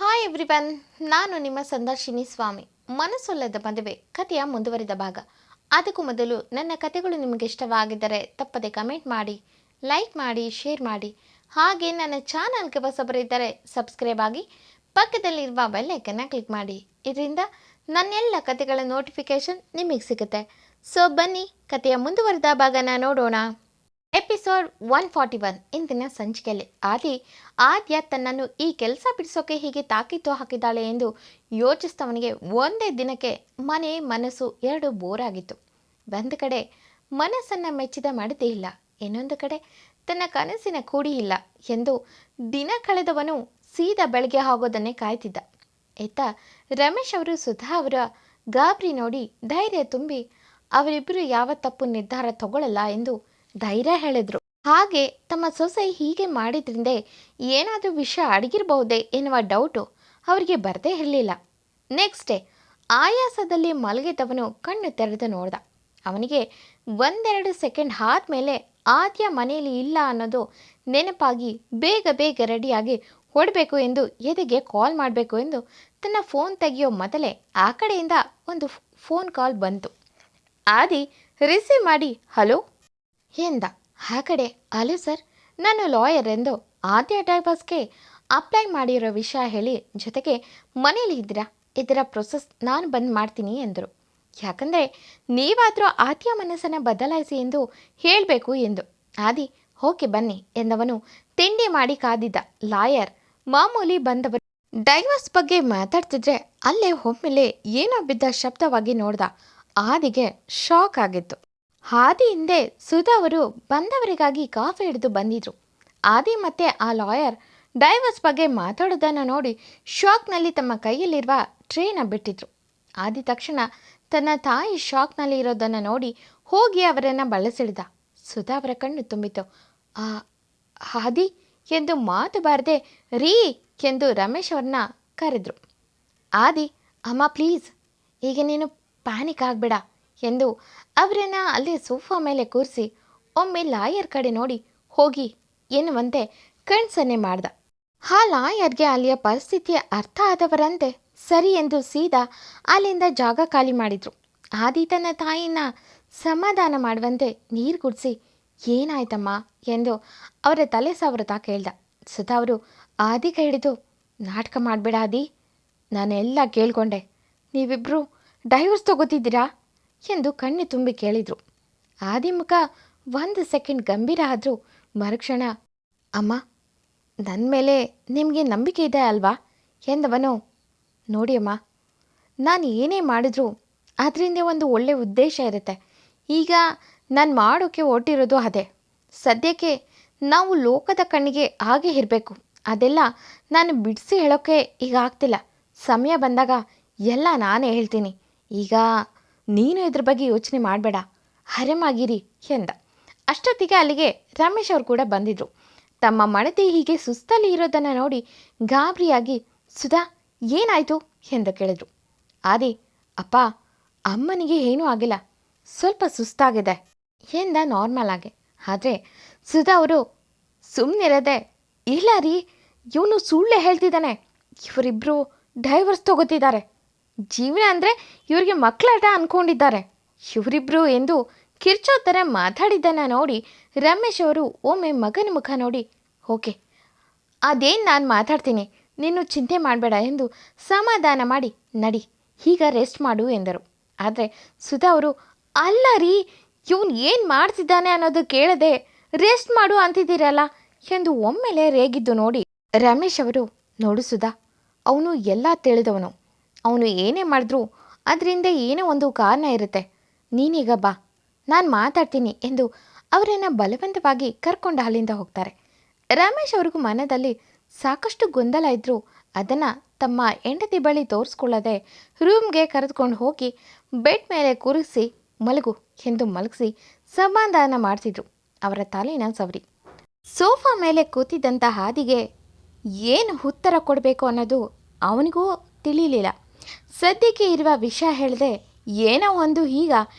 Hi everyone, ನಾನು ನಿಮ್ಮ ಸಂದರ್ಶಿನಿ ಸ್ವಾಮಿ. ಮನಸ್ಸೊಲ್ಲದ ಮದುವೆ ಕಥೆಯ ಮುಂದುವರಿದ ಭಾಗ. ಅದಕ್ಕೂ ಮೊದಲು ನನ್ನ ಕಥೆಗಳು ನಿಮಗೆ ಇಷ್ಟವಾಗಿದ್ದರೆ ತಪ್ಪದೆ ಕಮೆಂಟ್ ಮಾಡಿ, ಲೈಕ್ ಮಾಡಿ, ಶೇರ್ ಮಾಡಿ. ಹಾಗೆ ನನ್ನ ಚಾನಲ್ಗೆ ಹೊಸಬರಿದ್ದರೆ ಸಬ್ಸ್ಕ್ರೈಬ್ ಆಗಿ ಪಕ್ಕದಲ್ಲಿರುವ ಬೆಲ್ ಐಕನ್ನ ಕ್ಲಿಕ್ ಮಾಡಿ. ಇದರಿಂದ ನನ್ನೆಲ್ಲ ಕಥೆಗಳ ನೋಟಿಫಿಕೇಶನ್ ನಿಮಗೆ ಸಿಗುತ್ತೆ. ಸೊ ಬನ್ನಿ ಕಥೆಯ ಮುಂದುವರಿದ ಭಾಗನ ನೋಡೋಣ. ಎಪಿಸೋಡ್ 141. ಇಂದಿನ ಸಂಚಿಕೆಯಲ್ಲಿ ಆದ್ಯ ತನ್ನನ್ನು ಈ ಕೆಲಸ ಬಿಡಿಸೋಕೆ ಹೀಗೆ ತಾಕೀತು ಹಾಕಿದ್ದಾಳೆ ಎಂದು ಯೋಚಿಸ್ತವನಿಗೆ ಒಂದೇ ದಿನಕ್ಕೆ ಮನೆ ಮನಸ್ಸು ಎರಡು ಬೋರ್ ಆಗಿತ್ತು. ಒಂದು ಕಡೆ ಮನಸ್ಸನ್ನು ಮೆಚ್ಚಿದ ಮಡದಿ ಇಲ್ಲ, ಇನ್ನೊಂದು ಕಡೆ ತನ್ನ ಕನಸಿನ ಕೂಡಿ ಇಲ್ಲ ಎಂದು ದಿನ ಕಳೆದವನು ಸೀದಾ ಬೆಳಗ್ಗೆ ಆಗೋದನ್ನೇ ಕಾಯ್ತಿದ್ದ. ಇತ್ತ ರಮೇಶ್ ಅವರು ಸುಧಾ ಅವರ ಗಾಬರಿ ನೋಡಿ ಧೈರ್ಯ ತುಂಬಿ ಅವರಿಬ್ಬರು ಯಾವ ತಪ್ಪು ನಿರ್ಧಾರ ತಗೊಳ್ಳಲ್ಲ ಎಂದು ಧೈರ್ಯ ಹೇಳಿದ್ರು. ಹಾಗೆ ತಮ್ಮ ಸೊಸೆ ಹೀಗೆ ಮಾಡಿದ್ರಿಂದ ಏನಾದರೂ ವಿಷಯ ಅಡಗಿರಬಹುದೇ ಎನ್ನುವ ಡೌಟು ಅವರಿಗೆ ಬರದೇ ಇರಲಿಲ್ಲ. ನೆಕ್ಸ್ಟ್ ಡೇ ಆಯಾಸದಲ್ಲಿ ಮಲಗಿದವನು ಕಣ್ಣು ತೆರೆದು ನೋಡ್ದ. ಅವನಿಗೆ ಒಂದೆರಡು ಸೆಕೆಂಡ್ ಆದಮೇಲೆ ಆದ್ಯ ಮನೆಯಲ್ಲಿ ಇಲ್ಲ ಅನ್ನೋದು ನೆನಪಾಗಿ ಬೇಗ ಬೇಗ ರೆಡಿಯಾಗಿ ಹೊಡಬೇಕು ಎಂದು ಎದೆಗೆ ಕಾಲ್ ಮಾಡಬೇಕು ಎಂದು ತನ್ನ ಫೋನ್ ತೆಗೆಯೋ ಮೊದಲೇ ಆ ಕಡೆಯಿಂದ ಒಂದು ಫೋನ್ ಕಾಲ್ ಬಂತು. ಆದಿ ರಿಸೀವ್ ಮಾಡಿ ಹಲೋ ಎಂದ. ಆ ಕಡೆ ಹಲೋ ಸರ್, ನಾನು ಲಾಯರ್ ಎಂದು ಆದ್ಯ ಡೈವರ್ಸ್ಗೆ ಅಪ್ಲೈ ಮಾಡಿರೋ ವಿಷಯ ಹೇಳಿ ಜೊತೆಗೆ ಮನೇಲಿ ಇದ್ದೀರಾ, ಇದರ ಪ್ರೊಸೆಸ್ ನಾನು ಬಂದ್ ಮಾಡ್ತೀನಿ ಎಂದರು. ಯಾಕಂದರೆ ನೀವಾದರೂ ಆದ್ಯ ಮನಸ್ಸನ್ನು ಬದಲಾಯಿಸಿ ಎಂದು ಹೇಳಬೇಕು ಎಂದು. ಆದಿ ಓಕೆ ಬನ್ನಿ ಎಂದವನು ತಿಂಡಿ ಮಾಡಿ ಕಾದಿದ್ದ. ಲಾಯರ್ ಮಾಮೂಲಿ ಬಂದವರು ಡೈವರ್ಸ್ ಬಗ್ಗೆ ಮಾತಾಡ್ತಿದ್ರೆ ಅಲ್ಲೇ ಒಮ್ಮೆಲೆ ಏನೋ ಬಿದ್ದ ಶಬ್ದವಾಗಿ ನೋಡ್ದ. ಆದಿಗೆ ಶಾಕ್ ಆಗಿತ್ತು. ಆದಿ ಹಿಂದೆ ಸುಧಾ ಅವರು ಬಂದವರಿಗಾಗಿ ಕಾಫಿ ಹಿಡಿದು ಬಂದಿದ್ರು. ಆದಿ ಮತ್ತೆ ಆ ಲಾಯರ್ ಡೈವರ್ಸ್ ಬಗ್ಗೆ ಮಾತಾಡೋದನ್ನು ನೋಡಿ ಶಾಕ್ನಲ್ಲಿ ತಮ್ಮ ಕೈಯಲ್ಲಿರುವ ಟ್ರೇನ ಬಿಟ್ಟಿದ್ರು. ಆದಿ ತಕ್ಷಣ ತನ್ನ ತಾಯಿ ಶಾಕ್ನಲ್ಲಿ ಇರೋದನ್ನು ನೋಡಿ ಹೋಗಿ ಅವರನ್ನು ಬಳಸಿಡ್ದ. ಸುಧಾ ಅವರ ಕಣ್ಣು ತುಂಬಿತು. ಆದಿ ಎಂದು ಮಾತು ಬಾರದೆ ರೀ ಎಂದು ರಮೇಶ್ ಅವ್ರನ್ನ ಕರೆದ್ರು. ಆದಿ ಅಮ್ಮ ಪ್ಲೀಸ್, ಈಗ ನೀನು ಪ್ಯಾನಿಕ್ ಆಗಬೇಡ ಎಂದು ಅವರನ್ನು ಅಲ್ಲಿ ಸೋಫಾ ಮೇಲೆ ಕೂರಿಸಿ ಒಮ್ಮೆ ಲಾಯರ್ ಕಡೆ ನೋಡಿ ಹೋಗಿ ಎನ್ನುವಂತೆ ಕಣ್ಸನ್ನೆ ಮಾಡ್ದ. ಆ ಲಾಯರ್ಗೆ ಅಲ್ಲಿಯ ಪರಿಸ್ಥಿತಿಯ ಅರ್ಥ ಆದವರಂತೆ ಸರಿ ಎಂದು ಸೀದಾ ಅಲ್ಲಿಂದ ಜಾಗ ಖಾಲಿ ಮಾಡಿದ್ರು. ಆದಿ ತನ್ನ ತಾಯಿನ ಸಮಾಧಾನ ಮಾಡುವಂತೆ ನೀರು ಕುಡಿಸಿ ಏನಾಯ್ತಮ್ಮ ಎಂದು ಅವರ ತಲೆ ಸವರತಾ ಕೇಳ್ದ. ಸುಧಾ ಅವರು ಆದಿಗೆ ಹಿಡಿದು ನಾಟಕ ಮಾಡಬೇಡ ಆದಿ, ನಾನೆಲ್ಲ ಕೇಳ್ಕೊಂಡೆ, ನೀವಿಬ್ಬರು ಡೈವರ್ಸ್ ತಗೋತಿದ್ದೀರಾ ಎಂದು ಕಣ್ಣು ತುಂಬಿ ಕೇಳಿದರು. ಆದಿ ಮುಖ ಒಂದು ಸೆಕೆಂಡ್ ಗಂಭೀರ ಆದರೂ ಮರುಕ್ಷಣ ಅಮ್ಮ ನನ್ನ ಮೇಲೆ ನಿಮಗೆ ನಂಬಿಕೆ ಇದೆ ಅಲ್ವಾ ಎಂದವನು. ನೋಡಿ ಅಮ್ಮ, ನಾನು ಏನೇ ಮಾಡಿದ್ರೂ ಅದರಿಂದ ಒಂದು ಒಳ್ಳೆಯ ಉದ್ದೇಶ ಇರುತ್ತೆ. ಈಗ ನಾನು ಮಾಡೋಕ್ಕೆ ಹೊರಟಿರೋದು ಅದೇ. ಸದ್ಯಕ್ಕೆ ನಾವು ಲೋಕದ ಕಣ್ಣಿಗೆ ಹಾಗೆ ಇರಬೇಕು. ಅದೆಲ್ಲ ನಾನು ಬಿಡಿಸಿ ಹೇಳೋಕ್ಕೆ ಈಗ ಆಗ್ತಿಲ್ಲ. ಸಮಯ ಬಂದಾಗ ಎಲ್ಲ ನಾನೇ ಹೇಳ್ತೀನಿ. ಈಗ ನೀನು ಇದ್ರ ಬಗ್ಗೆ ಯೋಚನೆ ಮಾಡಬೇಡ, ಆರಾಮಾಗಿರಿ ಎಂದ. ಅಷ್ಟೊತ್ತಿಗೆ ಅಲ್ಲಿಗೆ ರಮೇಶ್ ಅವರು ಕೂಡ ಬಂದಿದ್ರು. ತಮ್ಮ ಮಡದಿ ಹೀಗೆ ಸುಸ್ತಲ್ಲಿ ಇರೋದನ್ನು ನೋಡಿ ಗಾಬರಿಯಾಗಿ ಸುಧಾ ಏನಾಯಿತು ಎಂದು ಕೇಳಿದ್ರು. ಆದಿ ಅಪ್ಪ ಅಮ್ಮನಿಗೆ ಏನೂ ಆಗಿಲ್ಲ, ಸ್ವಲ್ಪ ಸುಸ್ತಾಗಿದೆ ಎಂದ ನಾರ್ಮಲ್ ಆಗಿ. ಆದರೆ ಸುಧಾ ಅವರು ಸುಮ್ಮನಿರದೆ ಇಲ್ಲ ರೀ, ಇವನು ಸುಳ್ಳೆ ಹೇಳ್ತಿದ್ದಾನೆ, ಇವರಿಬ್ಬರು ಡೈವರ್ಸ್ ತಗೋತಿದ್ದಾರೆ, ಜೀವನ ಅಂದರೆ ಇವರಿಗೆ ಮಕ್ಕಳಾಟ ಅಂದ್ಕೊಂಡಿದ್ದಾರೆ ಇವರಿಬ್ಬರು ಎಂದು ಕಿರ್ಚೋ ಥರ ಮಾತಾಡಿದ್ದನ್ನು ನೋಡಿ ರಮೇಶ್ ಅವರು ಒಮ್ಮೆ ಮಗನ ಮುಖ ನೋಡಿ ಓಕೆ ಅದೇನು ನಾನು ಮಾತಾಡ್ತೀನಿ, ನೀನು ಚಿಂತೆ ಮಾಡಬೇಡ ಎಂದು ಸಮಾಧಾನ ಮಾಡಿ ನಡಿ ಈಗ ರೆಸ್ಟ್ ಮಾಡು ಎಂದರು. ಆದರೆ ಸುಧಾ ಅವರು ಅಲ್ಲ ರೀ, ಇವನು ಏನು ಮಾಡ್ತಿದ್ದಾನೆ ಅನ್ನೋದು ಕೇಳದೆ ರೆಸ್ಟ್ ಮಾಡು ಅಂತಿದ್ದೀರಲ್ಲ ಎಂದು ಒಮ್ಮೆಲೆ ರೇಗಿದ್ದು ನೋಡಿ ರಮೇಶ್ ಅವರು ನೋಡು ಸುಧಾ, ಅವನು ಎಲ್ಲ ತಿಳಿದವನು, ಅವನು ಏನೇ ಮಾಡಿದ್ರೂ ಅದರಿಂದ ಏನೋ ಒಂದು ಕಾರಣ ಇರುತ್ತೆ. ನೀನೀಗ ಬಾ, ನಾನು ಮಾತಾಡ್ತೀನಿ ಎಂದು ಅವರನ್ನು ಬಲವಂತವಾಗಿ ಕರ್ಕೊಂಡು ಅಲ್ಲಿಂದ ಹೋಗ್ತಾರೆ. ರಮೇಶ್ ಅವ್ರಿಗೂ ಮನದಲ್ಲಿ ಸಾಕಷ್ಟು ಗೊಂದಲ ಇದ್ದರೂ ಅದನ್ನು ತಮ್ಮ ಹೆಂಡತಿ ಬಳಿ ತೋರಿಸ್ಕೊಳ್ಳದೆ ರೂಮ್ಗೆ ಕರೆದುಕೊಂಡು ಹೋಗಿ ಬೆಡ್ ಮೇಲೆ ಕೂರಿಸಿ ಮಲಗು ಎಂದು ಮಲಗಿಸಿ ಸಮಾಧಾನ ಮಾಡ್ತಿದ್ರು. ಅವರ ತಲೆನ ಸವರಿ ಸೋಫಾ ಮೇಲೆ ಕೂತಿದ್ದಂಥ ಹಾದಿಗೆ ಏನು ಉತ್ತರ ಕೊಡಬೇಕು ಅನ್ನೋದು ಅವನಿಗೂ ತಿಳಿಲಿಲ್ಲ. ಸದ್ಯಕ್ಕೆ ಇರುವ ವಿಷಯ ಹೇಳಿದೆ ಏನೋ ಒಂದು ಈಗ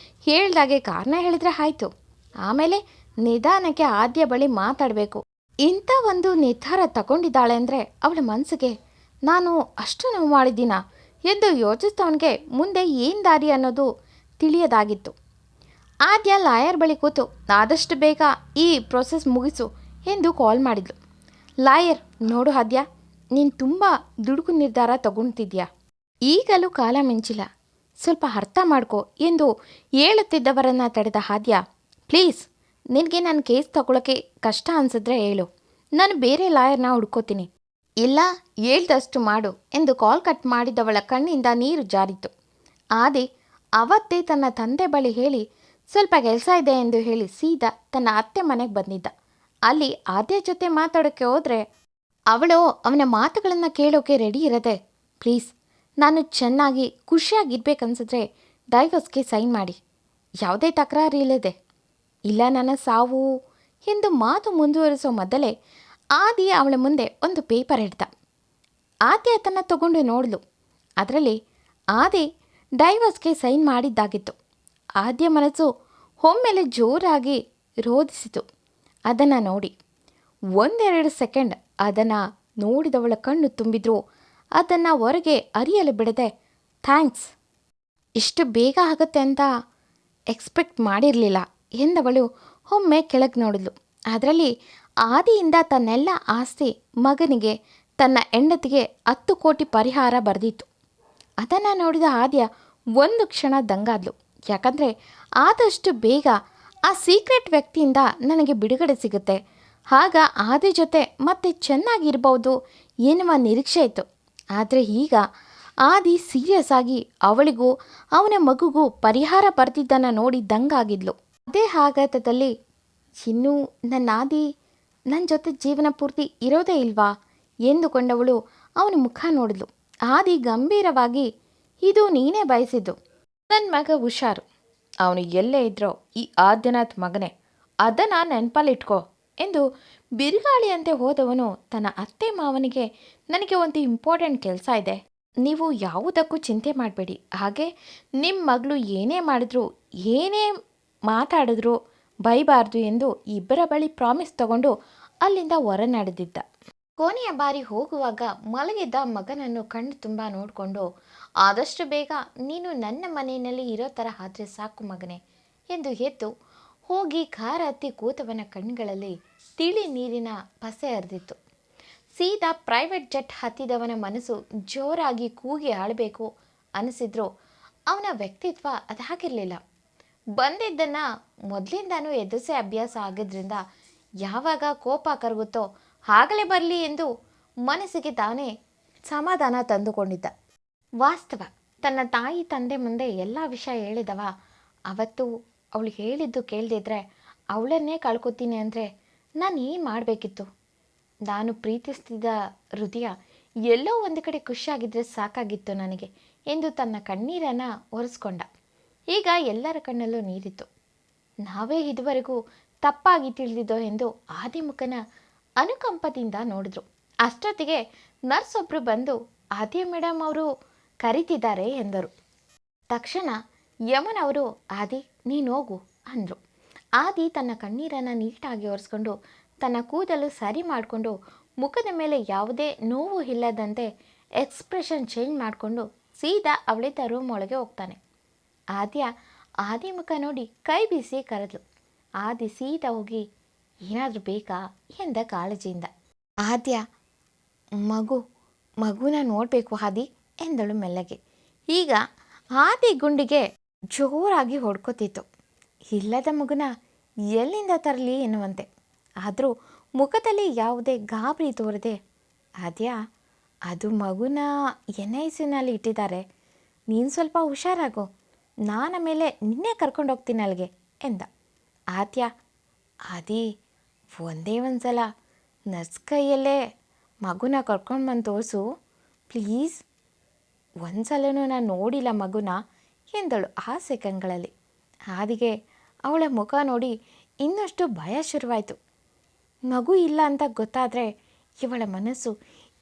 ಹೇಳ್ದಾಗೆ ಕಾರಣ ಹೇಳಿದ್ರೆ ಆಯಿತು, ಆಮೇಲೆ ನಿಧಾನಕ್ಕೆ ಆದ್ಯ ಬಳಿ ಮಾತಾಡಬೇಕು. ಇಂಥ ಒಂದು ನಿರ್ಧಾರ ತಗೊಂಡಿದ್ದಾಳೆ ಅಂದರೆ ಅವಳ ಮನಸ್ಸಿಗೆ ನಾನು ಅಷ್ಟು ನೋವು ಮಾಡಿದ್ದೀನ ಎಂದು ಯೋಚಿಸಿದವನಿಗೆ ಮುಂದೆ ಏನು ದಾರಿ ಅನ್ನೋದು ತಿಳಿಯದಾಗಿತ್ತು. ಆದ್ಯ ಲಾಯರ್ ಬಳಿ ಕೂತು ಆದಷ್ಟು ಬೇಗ ಈ ಪ್ರೊಸೆಸ್ ಮುಗಿಸು ಎಂದು ಕಾಲ್ ಮಾಡಿದ್ಲು. ಲಾಯರ್, ನೋಡು ಆದ್ಯ, ನೀನು ತುಂಬ ದುಡುಕು ನಿರ್ಧಾರ ತಗೊಳ್ತಿದ್ಯಾ. ಈಗಲೂ ಕಾಲ ಮಿಂಚಿಲ್ಲ, ಸ್ವಲ್ಪ ಅರ್ಥ ಮಾಡ್ಕೊ ಎಂದು ಹೇಳುತ್ತಿದ್ದವರನ್ನು ತಡೆದ ಆದ್ಯ, ಪ್ಲೀಸ್, ನಿನಗೆ ನನ್ನ ಕೇಸ್ ತಗೊಳ್ಳೋಕ್ಕೆ ಕಷ್ಟ ಅನಿಸಿದ್ರೆ ಹೇಳು, ನಾನು ಬೇರೆ ಲಾಯರ್ನ ಹುಡ್ಕೋತೀನಿ. ಇಲ್ಲ, ಹೇಳ್ದಷ್ಟು ಮಾಡು ಎಂದು ಕಾಲ್ ಕಟ್ ಮಾಡಿದವಳ ಕಣ್ಣಿಂದ ನೀರು ಜಾರಿತು. ಆದಿ ಅವತ್ತೇ ತನ್ನ ತಂದೆ ಬಳಿ ಹೇಳಿ ಸ್ವಲ್ಪ ಕೆಲಸ ಇದೆ ಎಂದು ಹೇಳಿ ಸೀದಾ ತನ್ನ ಅತ್ತೆ ಮನೆಗೆ ಬಂದಿದ್ದ. ಅಲ್ಲಿ ಆದ್ಯ ಜೊತೆ ಮಾತಾಡೋಕ್ಕೆ ಹೋದರೆ ಅವಳು ಅವನ ಮಾತುಗಳನ್ನು ಕೇಳೋಕೆ ರೆಡಿ ಇರದೆ, ಪ್ಲೀಸ್, ನಾನು ಚೆನ್ನಾಗಿ ಖುಷಿಯಾಗಿರ್ಬೇಕನ್ಸಿದ್ರೆ ಡೈವರ್ಸ್ಗೆ ಸೈನ್ ಮಾಡಿ, ಯಾವುದೇ ತಕರಾರು ಇಲ್ಲದೆ, ಇಲ್ಲ ನನ್ನ ಸಾವು ಎಂದು ಮಾತು ಮುಂದುವರಿಸೋ ಮೊದಲೇ ಆದಿ ಅವಳ ಮುಂದೆ ಒಂದು ಪೇಪರ್ ಹಿಡ್ದ. ಆದ್ಯ ಅದನ್ನು ತಗೊಂಡು ನೋಡಲು. ಅದರಲ್ಲಿ ಆದಿ ಡೈವರ್ಸ್ಗೆ ಸೈನ್ ಮಾಡಿದ್ದಾಗಿತ್ತು. ಆದ್ಯ ಮನಸ್ಸು ಒಮ್ಮೆಲೆ ಜೋರಾಗಿ ರೋಧಿಸಿತು ಅದನ್ನು ನೋಡಿ. 1-2 ಸೆಕೆಂಡ್ ಅದನ್ನು ನೋಡಿದವಳ ಕಣ್ಣು ತುಂಬಿದ್ರೂ ಅದನ್ನು ಹೊರಗೆ ಅರಿಯಲು ಬಿಡದೆ, ಥ್ಯಾಂಕ್ಸ್, ಇಷ್ಟು ಬೇಗ ಆಗುತ್ತೆ ಅಂತ ಎಕ್ಸ್ಪೆಕ್ಟ್ ಮಾಡಿರಲಿಲ್ಲ ಎಂದವಳು ಒಮ್ಮೆ ಕೆಳಗೆ ನೋಡಿದ್ಲು. ಅದರಲ್ಲಿ ಆದಿಯಿಂದ ತನ್ನೆಲ್ಲ ಆಸ್ತಿ ಮಗನಿಗೆ, ತನ್ನ ಹೆಂಡತಿಗೆ 10 ಕೋಟಿ ಪರಿಹಾರ ಬರೆದಿತ್ತು. ಅದನ್ನು ನೋಡಿದ ಆದ್ಯ ಒಂದು ಕ್ಷಣ ದಂಗಾದ್ಲು. ಯಾಕಂದರೆ ಆದಷ್ಟು ಬೇಗ ಆ ಸೀಕ್ರೆಟ್ ವ್ಯಕ್ತಿಯಿಂದ ನನಗೆ ಬಿಡುಗಡೆ ಸಿಗುತ್ತೆ, ಆಗ ಆದಿ ಜೊತೆ ಮತ್ತೆ ಚೆನ್ನಾಗಿರ್ಬೋದು ಎನ್ನುವ ನಿರೀಕ್ಷೆ ಇತ್ತು. ಆದರೆ ಈಗ ಆದಿ ಸೀರಿಯಸ್ ಆಗಿ ಅವಳಿಗೂ ಅವನ ಮಗುಗೂ ಪರಿಹಾರ ಬರೆದಿದ್ದನ್ನು ನೋಡಿ ದಂಗಾಗಿದ್ಲು. ಅದೇ ಆಘಾತದಲ್ಲಿ ಇನ್ನೂ ನನ್ನ ಆದಿ ನನ್ನ ಜೊತೆ ಜೀವನ ಪೂರ್ತಿ ಇರೋದೇ ಇಲ್ವಾ ಎಂದುಕೊಂಡವಳು ಅವನ ಮುಖ ನೋಡಿದ್ಲು. ಆದಿ ಗಂಭೀರವಾಗಿ, ಇದು ನೀನೇ ಬಯಸಿದ್ದು, ನನ್ನ ಮಗ ಹುಷಾರು, ಅವನು ಎಲ್ಲೇ ಇದ್ರೋ ಈ ಆದ್ಯನಾಥ್ ಮಗನೇ, ಅದನ್ನು ನೆನಪಲ್ಲಿಟ್ಕೋ ಎಂದು ಬಿರುಗಾಳಿಯಂತೆ ಹೋದವನು ತನ್ನ ಅತ್ತೆ ಮಾವನಿಗೆ, ನನಗೆ ಒಂದು ಇಂಪಾರ್ಟೆಂಟ್ ಕೆಲಸ ಇದೆ, ನೀವು ಯಾವುದಕ್ಕೂ ಚಿಂತೆ ಮಾಡಬೇಡಿ, ಹಾಗೆ ನಿಮ್ಮ ಮಗಳು ಏನೇ ಮಾಡಿದ್ರು ಏನೇ ಮಾತಾಡಿದ್ರು ಬೈಬಾರ್ದು ಎಂದು ಇಬ್ಬರ ಬಳಿ ಪ್ರಾಮಿಸ್ ತಗೊಂಡು ಅಲ್ಲಿಂದ ಹೊರ ನಡೆದಿದ್ದ. ಕೊನೆಯ ಬಾರಿ ಹೋಗುವಾಗ ಮಲಗಿದ್ದ ಮಗನನ್ನು ಕಣ್ಣು ತುಂಬ ನೋಡಿಕೊಂಡು, ಆದಷ್ಟು ಬೇಗ ನೀನು ನನ್ನ ಮನೆಯಲ್ಲಿ ಇರೋ ಥರ ಆದರೆ ಸಾಕು ಮಗನೇ ಎಂದು ಎದ್ದು ಹೋಗಿ ಕಾರ ಹತ್ತಿ ಕೂತವನ ಕಣ್ಣುಗಳಲ್ಲಿ ತಿಳಿ ನೀರಿನ ಪಸೆ ಹರಿದಿತ್ತು. ಸೀದಾ ಪ್ರೈವೇಟ್ ಜೆಟ್ ಹತ್ತಿದವನ ಮನಸ್ಸು ಜೋರಾಗಿ ಕೂಗಿ ಆಳಬೇಕು ಅನಿಸಿದ್ರೂ ಅವನ ವ್ಯಕ್ತಿತ್ವ ಅದಾಗಿರಲಿಲ್ಲ. ಬಂದಿದ್ದನ್ನು ಮೊದಲಿಂದನೂ ಎದುರಿಸೇ ಅಭ್ಯಾಸ ಆಗಿದ್ದರಿಂದ ಯಾವಾಗ ಕೋಪ ಕರಗುತ್ತೋ ಆಗಲೇ ಬರಲಿ ಎಂದು ಮನಸ್ಸಿಗೆ ತಾನೇ ಸಮಾಧಾನ ತಂದುಕೊಂಡಿದ್ದ. ವಾಸ್ತವ, ತನ್ನ ತಾಯಿ ತಂದೆ ಮುಂದೆ ಎಲ್ಲ ವಿಷಯ ಹೇಳಿದವ ಅವತ್ತು ಅವಳು ಹೇಳಿದ್ದು ಕೇಳದಿದ್ರೆ ಅವಳನ್ನೇ ಕಳ್ಕೊತೀನಿ ಅಂದರೆ ನಾನು ಏನು ಮಾಡಬೇಕಿತ್ತು. ನಾನು ಪ್ರೀತಿಸ್ತಿದ್ದ ಹೃದಯ ಎಲ್ಲೋ ಒಂದು ಕಡೆ ಖುಷಿಯಾಗಿದ್ದರೆ ಸಾಕಾಗಿತ್ತು ನನಗೆ ಎಂದು ತನ್ನ ಕಣ್ಣೀರನ್ನು ಒರೆಸ್ಕೊಂಡ. ಈಗ ಎಲ್ಲರ ಕಣ್ಣಲ್ಲೂ ನೀರಿತ್ತು. ನಾವೇ ಇದುವರೆಗೂ ತಪ್ಪಾಗಿ ತಿಳಿದಿದ್ದೋ ಎಂದು ಆದಿಮುಖನ ಅನುಕಂಪದಿಂದ ನೋಡಿದ್ರು. ಅಷ್ಟೊತ್ತಿಗೆ ನರ್ಸ್ ಒಬ್ಬರು ಬಂದು, ಆದ್ಯ ಮೇಡಮ್ ಅವರು ಕರೀತಿದ್ದಾರೆ ಎಂದರು. ತಕ್ಷಣ ಯಮನ್ ಅವರು, ಆದಿ ನೀನು ಹೋಗು ಅಂದರು. ಆದಿ ತನ್ನ ಕಣ್ಣೀರನ್ನು ನೀಟಾಗಿ ಒರೆಸ್ಕೊಂಡು ತನ್ನ ಕೂದಲು ಸರಿ ಮಾಡಿಕೊಂಡು ಮುಖದ ಮೇಲೆ ಯಾವುದೇ ನೋವು ಇಲ್ಲದಂತೆ ಎಕ್ಸ್ಪ್ರೆಷನ್ ಚೇಂಜ್ ಮಾಡಿಕೊಂಡು ಸೀದಾ ಅವಳಿದ್ದ ರೂಮ್ ಒಳಗೆ ಹೋಗ್ತಾನೆ. ಆದಿ ಮುಖ ನೋಡಿ ಕೈ ಬೀಸಿ ಕರೆದ್ಲು. ಆದಿ ಸೀದಾ ಹೋಗಿ, ಏನಾದರೂ ಬೇಕಾ ಎಂದ ಕಾಳಜಿಯಿಂದ. ಆದ್ಯ, ಮಗುನ ನೋಡಬೇಕು ಆದಿ ಎಂದಳು ಮೆಲ್ಲಗೆ. ಈಗ ಆದಿ ಗುಂಡಿಗೆ ಜೋರಾಗಿ ಹೊಡ್ಕೊತಿತ್ತು. ಇಲ್ಲದ ಮಗುನ ಎಲ್ಲಿಂದ ತರಲಿ ಎನ್ನುವಂತೆ. ಆದರೂ ಮುಖದಲ್ಲಿ ಯಾವುದೇ ಗಾಬರಿ ತೋರದೆ, ಆದ್ಯ, ಅದು ಮಗುನ NICUನಲ್ಲಿ ಇಟ್ಟಿದ್ದಾರೆ, ನೀನು ಸ್ವಲ್ಪ ಹುಷಾರಾಗು, ನಾನು ಮೇಲೆ ನಿನ್ನೆ ಕರ್ಕೊಂಡೋಗ್ತೀನಿ ಅಲ್ಲಿಗೆ ಎಂದ. ಆದಿ, ಒಂದೇ ಒಂದು ಸಲ ನರ್ಸ್ ಕೈಯಲ್ಲೇ ಮಗುನ ಕರ್ಕೊಂಡು ಬಂದು ತೋರಿಸು ಪ್ಲೀಸ್, ಒಂದು ಸಲನೂ ನಾನು ನೋಡಿಲ್ಲ ಮಗುನ ಎಂದಳು ಆ ಸೆಕೆಂಡ್ಗಳಲ್ಲಿ. ಆದಿಗೆ ಅವಳ ಮುಖ ನೋಡಿ ಇನ್ನಷ್ಟು ಭಯ ಶುರುವಾಯಿತು. ಮಗು ಇಲ್ಲ ಅಂತ ಗೊತ್ತಾದರೆ ಇವಳ ಮನಸ್ಸು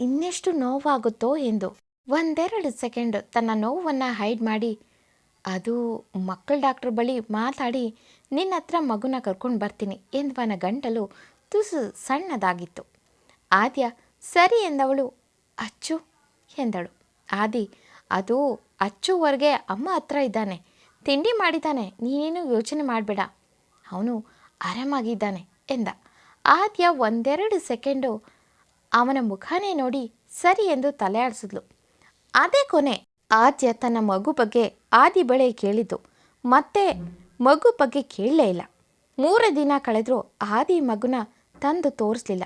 ಇನ್ನೆಷ್ಟು ನೋವಾಗುತ್ತೋ ಎಂದು. 1-2 ಸೆಕೆಂಡ್ ತನ್ನ ನೋವನ್ನು ಹೈಡ್ ಮಾಡಿ, ಅದು ಮಕ್ಕಳ ಡಾಕ್ಟ್ರ್ ಬಳಿ ಮಾತಾಡಿ ನಿನ್ನ ಹತ್ರ ಮಗುನ ಕರ್ಕೊಂಡು ಬರ್ತೀನಿ ಎಂದವನ ಗಂಟಲು ತುಸು ಸಣ್ಣದಾಗಿತ್ತು. ಆದ್ಯ ಸರಿ ಎಂದವಳು, ಅಚ್ಚು ಎಂದಳು. ಆದಿ, ಅದು ಅಚ್ಚುವರೆಗೆ ಅಮ್ಮ ಹತ್ರ ಇದ್ದಾನೆ, ತಿಂಡಿ ಮಾಡಿದ್ದಾನೆ, ನೀನೇನು ಯೋಚನೆ ಮಾಡಬೇಡ, ಅವನು ಆರಾಮಾಗಿದ್ದಾನೆ ಎಂದ. ಆದ್ಯ ಒಂದೆರಡು ಸೆಕೆಂಡು ಅವನ ಮುಖನೇ ನೋಡಿ ಸರಿ ಎಂದು ತಲೆ ಆಡಿಸಿದ್ಲು. ಅದೇ ಕೊನೆ. ಆದ್ಯ ತನ್ನ ಮಗು ಬಗ್ಗೆ ಆದಿ ಬಳಿ ಕೇಳಿದ್ದು, ಮತ್ತೆ ಮಗು ಬಗ್ಗೆ ಕೇಳಲೇ ಇಲ್ಲ. 3 ದಿನ ಕಳೆದರೂ ಆದಿ ಮಗುನ ತಂದು ತೋರಿಸ್ಲಿಲ್ಲ.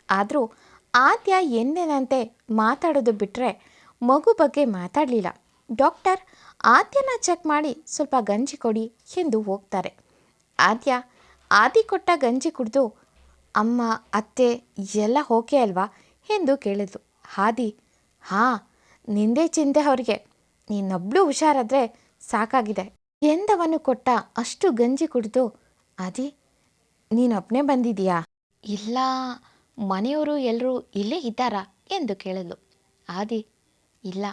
ಆದರೂ ಆದ್ಯ ಎಂದಿನಂತೆ ಮಾತಾಡೋದು ಬಿಟ್ಟರೆ ಮಗು ಬಗ್ಗೆ ಮಾತಾಡಲಿಲ್ಲ. ಡಾಕ್ಟರ್ ಆದ್ಯನ ಚೆಕ್ ಮಾಡಿ ಸ್ವಲ್ಪ ಗಂಜಿ ಕೊಡಿ ಎಂದು ಹೋಗ್ತಾರೆ. ಆದಿ ಕೊಟ್ಟ ಗಂಜಿ ಕುಡಿದು, ಅಮ್ಮ ಅತ್ತೆ ಎಲ್ಲ ಓಕೆ ಅಲ್ವಾ ಎಂದು ಕೇಳಿದ್ಲು. ಆದಿ, ಹಾಂ, ನಿಂದೇ ಚಿಂತೆ ಅವರಿಗೆ, ನೀನೊಬ್ಳು ಹುಷಾರಾದರೆ ಸಾಕಾಗಿದೆ ಎಂದವನು ಕೊಟ್ಟ ಅಷ್ಟು ಗಂಜಿ ಕುಡಿದು, ಆದಿ ನೀನೊಬ್ಬನೇ ಬಂದಿದೀಯಾ? ಇಲ್ಲ, ಮನೆಯವರು ಎಲ್ಲರೂ ಇಲ್ಲೇ ಇದ್ದಾರಾ ಎಂದು ಕೇಳಿದ್ಲು. ಆದಿ, ಇಲ್ಲ,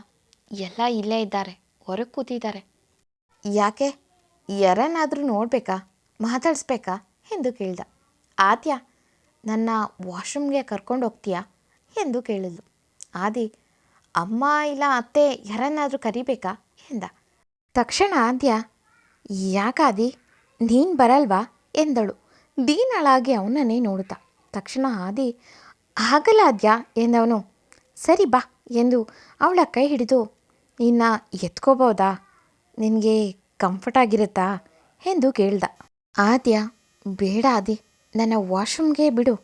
ಎಲ್ಲ ಇಲ್ಲೇ ಇದ್ದಾರೆ, ಹೊರಗೆ ಕೂತಿದ್ದಾರೆ. ಯಾಕೆ, ಯಾರನ್ನಾದರೂ ನೋಡಬೇಕಾ, ಮಾತಾಡಿಸ್ಬೇಕಾ ಎಂದು ಕೇಳ್ದ. ಆದ್ಯ, ನನ್ನ ವಾಶ್ರೂಮ್ಗೆ ಕರ್ಕೊಂಡು ಹೋಗ್ತೀಯಾ ಎಂದು ಕೇಳಿದ್ಲು. ಆದಿ, ಅಮ್ಮ ಇಲ್ಲ ಅತ್ತೆ ಯಾರನ್ನಾದರೂ ಕರಿಬೇಕಾ ಎಂದ. ತಕ್ಷಣ ಆದ್ಯ, ಯಾಕಾದಿ ನೀನು ಬರಲ್ವಾ ಎಂದಳು, ದೀನಳಾಗಿ ಅವನನ್ನೇ ನೋಡುತ್ತಾ. ತಕ್ಷಣ ಆದಿ, ಆಗಲ್ಲ ಆದ್ಯ ಎಂದವನು. ಸರಿ ಬಾ ಎಂದು ಅವಳ ಕೈ ಹಿಡಿದು, ನಿನ್ನ ಎತ್ಕೋಬೋದಾ, ನಿನಗೆ ಕಂಫರ್ಟ್ ಆಗಿರುತ್ತಾ ಎಂದು ಕೇಳ್ದ. ಆದ್ಯ, ಬೇಡ ಆದಿ, ನನ್ನ ವಾಶ್ರೂಮ್ಗೆ ಬಿಡು,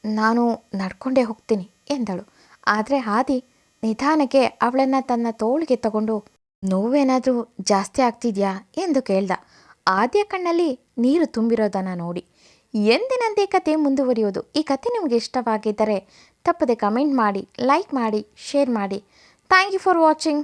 ನಾನು ನಡ್ಕೊಂಡೇ ಹೋಗ್ತೀನಿ ಎಂದಳು. ಆದರೆ ಆದಿ ನಿಧಾನಕ್ಕೆ ಅವಳನ್ನು ತನ್ನ ತೋಳಿಗೆ ತಗೊಂಡು, ನೋವೇನಾದರೂ ಜಾಸ್ತಿ ಆಗ್ತಿದೆಯಾ ಎಂದು ಕೇಳ್ದ. ಆದ್ಯ ಕಣ್ಣಲ್ಲಿ ನೀರು ತುಂಬಿರೋದನ್ನು ನೋಡಿ ಎಂದಿನಂತೆ ಕತೆ ಮುಂದುವರಿಯೋದು. ಈ ಕತೆ ನಿಮಗೆ ಇಷ್ಟವಾಗಿದ್ದರೆ ತಪ್ಪದೆ ಕಮೆಂಟ್ ಮಾಡಿ, ಲೈಕ್ ಮಾಡಿ, ಶೇರ್ ಮಾಡಿ. Thank you for watching.